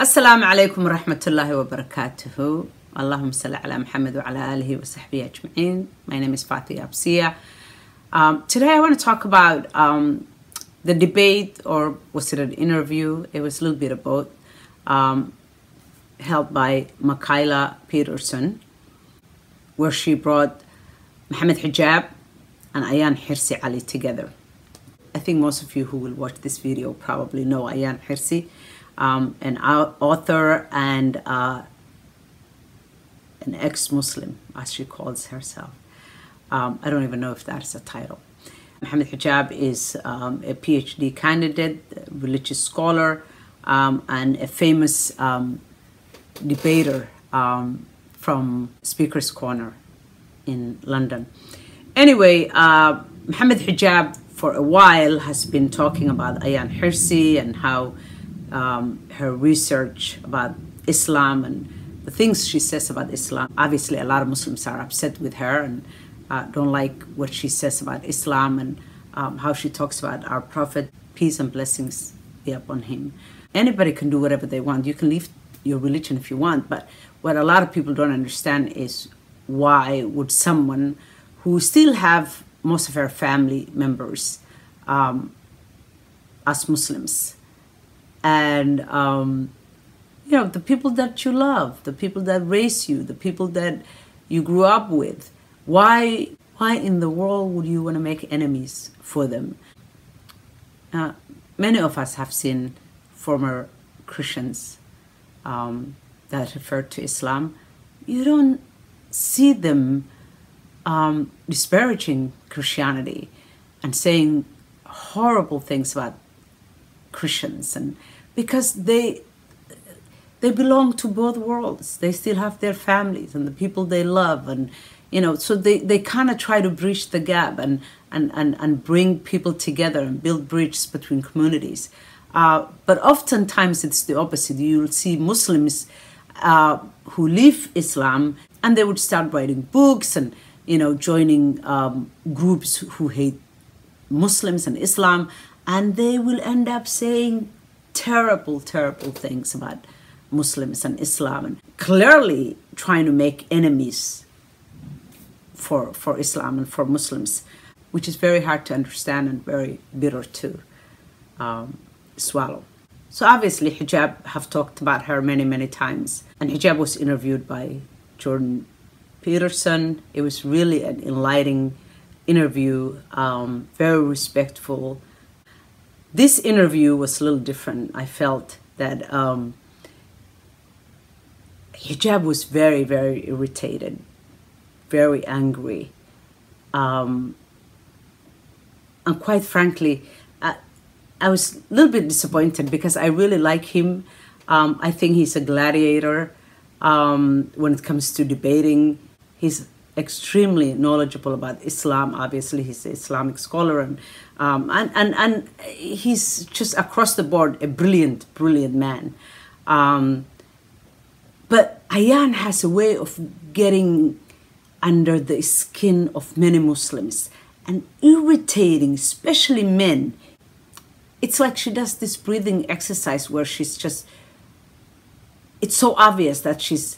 السلام عليكم ورحمة الله وبركاته. اللهم صل على محمد وعلى آله وصحبه أجمعين. My name is Fatih Absia. Today I want to talk about the debate, or was it an interview? It was a little bit of both, held by Michaela Peterson, where she brought Mohammed Hijab and Ayan Hirsi Ali together. I think most of you who will watch this video probably know Ayan Hirsi, an author and an ex-Muslim, as she calls herself. I don't even know if that's a title. Mohammed Hijab is a PhD candidate, religious scholar, and a famous debater from Speaker's Corner in London. Anyway, Mohammed Hijab for a while has been talking about Ayan Hirsi and how her research about Islam and the things she says about Islam. Obviously, a lot of Muslims are upset with her and don't like what she says about Islam and how she talks about our Prophet, peace and blessings be upon him. Anybody can do whatever they want. You can leave your religion if you want, but what a lot of people don't understand is why would someone who still have most of her family members as Muslims, and you know, the people that you love, the people that raise you, the people that you grew up with, why in the world would you want to make enemies for them? Many of us have seen former Christians that refer to Islam. You don't see them disparaging Christianity and saying horrible things about Christians, and because they belong to both worlds. They still have their families and the people they love, and you know, so they kind of try to bridge the gap and bring people together and build bridges between communities. But oftentimes it's the opposite. You'll see Muslims who leave Islam and they would start writing books and, you know, joining groups who hate Muslims and Islam, and they will end up saying terrible things about Muslims and Islam, and clearly trying to make enemies for Islam and for Muslims, which is very hard to understand and very bitter to swallow. So obviously Hijab have talked about her many times, and Hijab was interviewed by Jordan Peterson. It was really an enlightening interview, very respectful. This interview was a little different. I felt that Hijab was very irritated, very angry, and quite frankly, I was a little bit disappointed because I really like him. I think he's a gladiator when it comes to debating. He's extremely knowledgeable about Islam. Obviously, he's an Islamic scholar, and he's just across the board a brilliant man. But Ayan has a way of getting under the skin of many Muslims and irritating, especially men. It's like she does this breathing exercise where she's just, it's so obvious that she's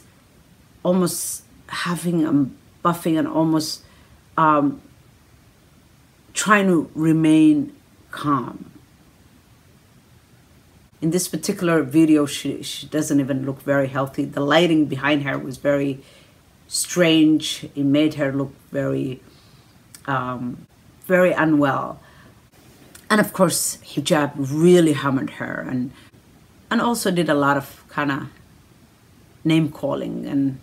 almost having a buffing and almost trying to remain calm. In this particular video, she doesn't even look very healthy. The lighting behind her was very strange. It made her look very unwell. And of course, Hijab really hammered her and also did a lot of kind of name calling. And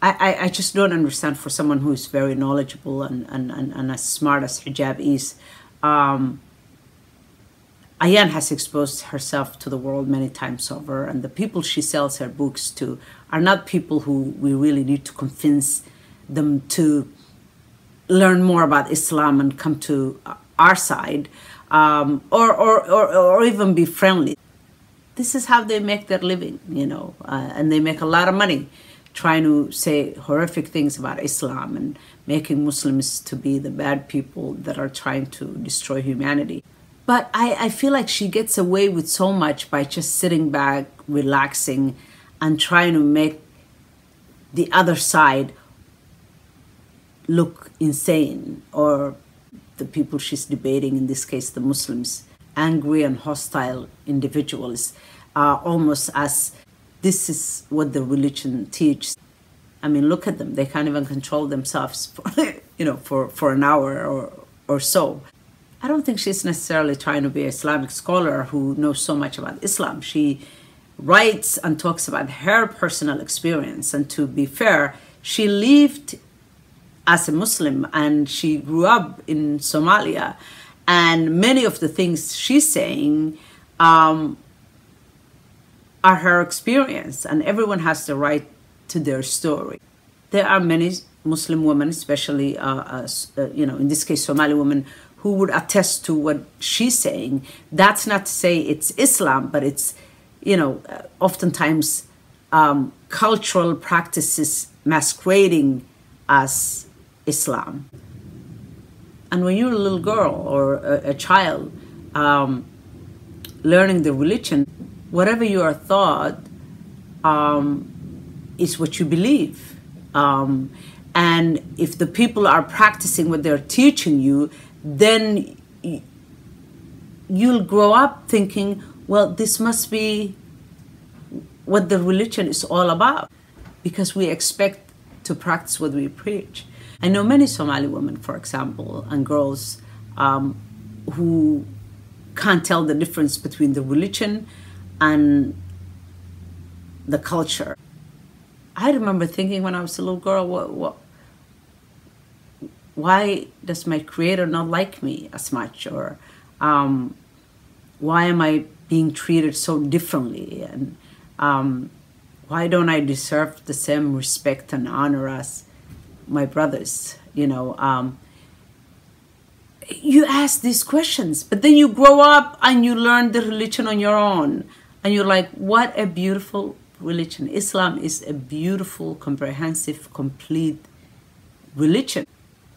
I just don't understand, for someone who is very knowledgeable and as smart as Hijab is. Ayan has exposed herself to the world many times over, and the people she sells her books to are not people who we really need to convince them to learn more about Islam and come to our side, or even be friendly. This is how they make their living, you know, and they make a lot of money trying to say horrific things about Islam and making Muslims to be the bad people that are trying to destroy humanity. But I feel like she gets away with so much by just sitting back, relaxing, and trying to make the other side look insane, or the people she's debating, in this case the Muslims, angry and hostile individuals, almost as this is what the religion teaches. I mean, look at them. They can't even control themselves for an hour or so. I don't think she's necessarily trying to be an Islamic scholar who knows so much about Islam. She writes and talks about her personal experience. And to be fair, she lived as a Muslim and she grew up in Somalia. And many of the things she's saying are her experience. And everyone has the right to their story. There are many Muslim women, especially, in this case, Somali women, who would attest to what she's saying. That's not to say it's Islam, but it's, oftentimes cultural practices masquerading as Islam. And when you're a little girl or a child learning the religion, whatever you are taught is what you believe. And if the people are practicing what they're teaching you, then you'll grow up thinking, well, this must be what the religion is all about, because we expect to practice what we preach. I know many Somali women, for example, and girls who can't tell the difference between the religion and the culture. I remember thinking when I was a little girl, why does my creator not like me as much? Or why am I being treated so differently? And why don't I deserve the same respect and honor as my brothers? You ask these questions, but then you grow up and you learn the religion on your own. And you're like, what a beautiful religion. Islam is a beautiful, comprehensive, complete religion.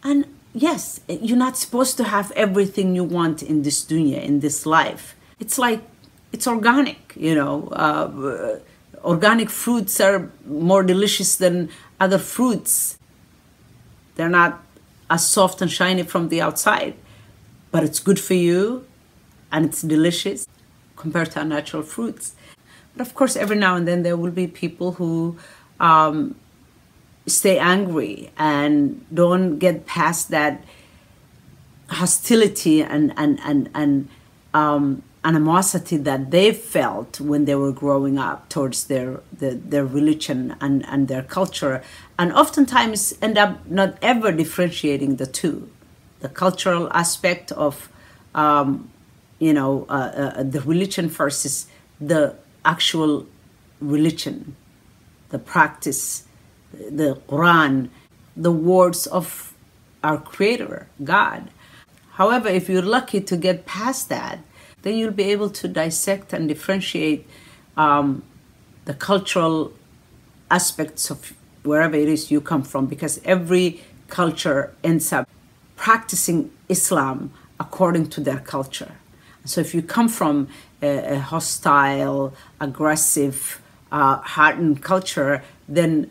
And yes, you're not supposed to have everything you want in this dunya, in this life. It's like, it's organic, organic fruits are more delicious than other fruits. They're not as soft and shiny from the outside, but it's good for you and it's delicious compared to our natural fruits. But of course, every now and then there will be people who stay angry and don't get past that hostility and animosity that they felt when they were growing up towards their religion and their culture, and oftentimes end up not ever differentiating the two, the cultural aspect of the religion versus the actual religion, the practice, the Quran, the words of our Creator, God. However, if you're lucky to get past that, then you'll be able to dissect and differentiate the cultural aspects of wherever it is you come from, because every culture ends up practicing Islam according to their culture. So if you come from a hostile, aggressive, hardened culture, then,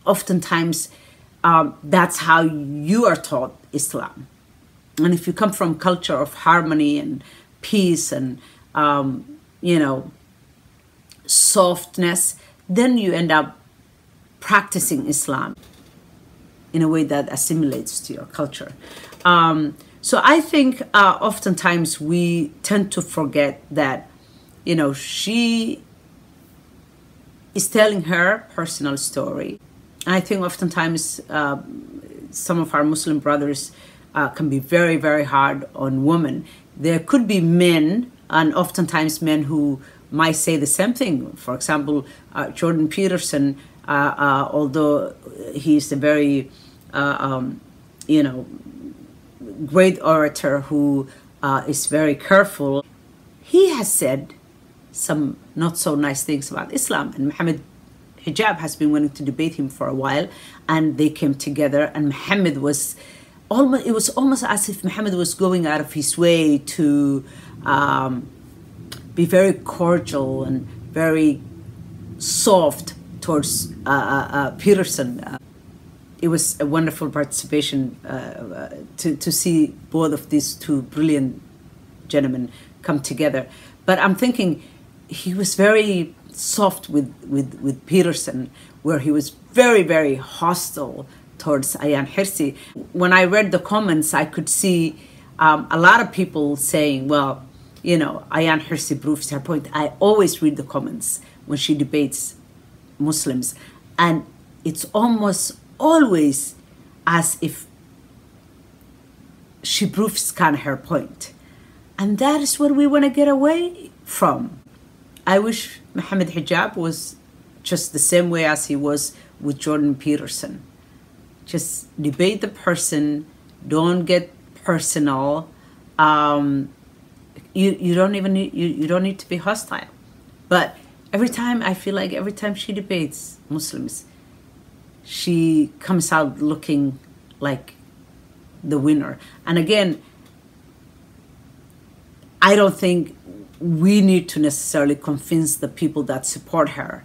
oftentimes that's how you are taught Islam. And if you come from culture of harmony and peace and, softness, then you end up practicing Islam in a way that assimilates to your culture. So I think oftentimes we tend to forget that, she is telling her personal story. And I think oftentimes some of our Muslim brothers can be very, very hard on women. There could be men, and oftentimes men who might say the same thing. For example, Jordan Peterson, although he's a very, great orator who is very careful, he has said some not so nice things about Islam. And Mohammed Hijab has been wanting to debate him for a while, and they came together, and Mohammed was almost, it was almost as if Mohammed was going out of his way to be very cordial and very soft towards Peterson. It was a wonderful participation to see both of these two brilliant gentlemen come together. But I'm thinking he was very soft with Peterson, where he was very, very hostile towards Ayan Hirsi. When I read the comments, I could see a lot of people saying, well, you know, Ayan Hirsi proves her point. I always read the comments when she debates Muslims, and it's almost always as if she proves kind of her point. And that is what we want to get away from. I wish Mohammed Hijab was just the same way as he was with Jordan Peterson. Just debate the person, don't get personal. You don't even need, you don't need to be hostile. But every time she debates Muslims, she comes out looking like the winner. And again, I don't think we need to necessarily convince the people that support her.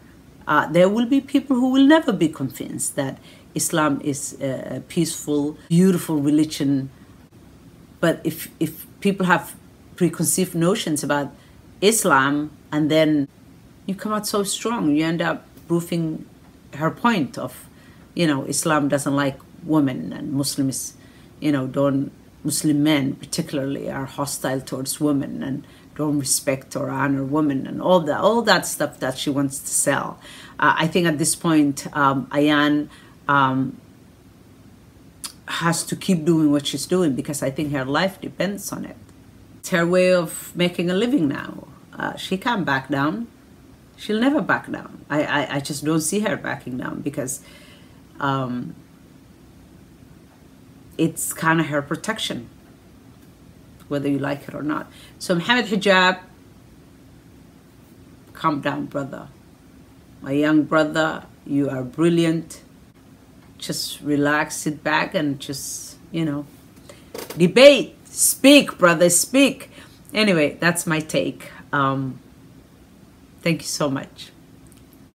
There will be people who will never be convinced that Islam is a peaceful, beautiful religion. But if people have preconceived notions about Islam, and then you come out so strong, you end up proving her point of, you know, Islam doesn't like women, and Muslims, you know, Muslim men particularly are hostile towards women and don't respect or honor women, and all that stuff that she wants to sell. I think at this point, Ayan has to keep doing what she's doing, because I think her life depends on it. It's her way of making a living now. She can't back down. She'll never back down. I just don't see her backing down, because it's kind of her protection, whether you like it or not. So Mohammed Hijab, calm down, brother. My young brother, you are brilliant. Just relax, sit back, and just, you know, debate. Speak, brother, speak. Anyway, that's my take. Thank you so much.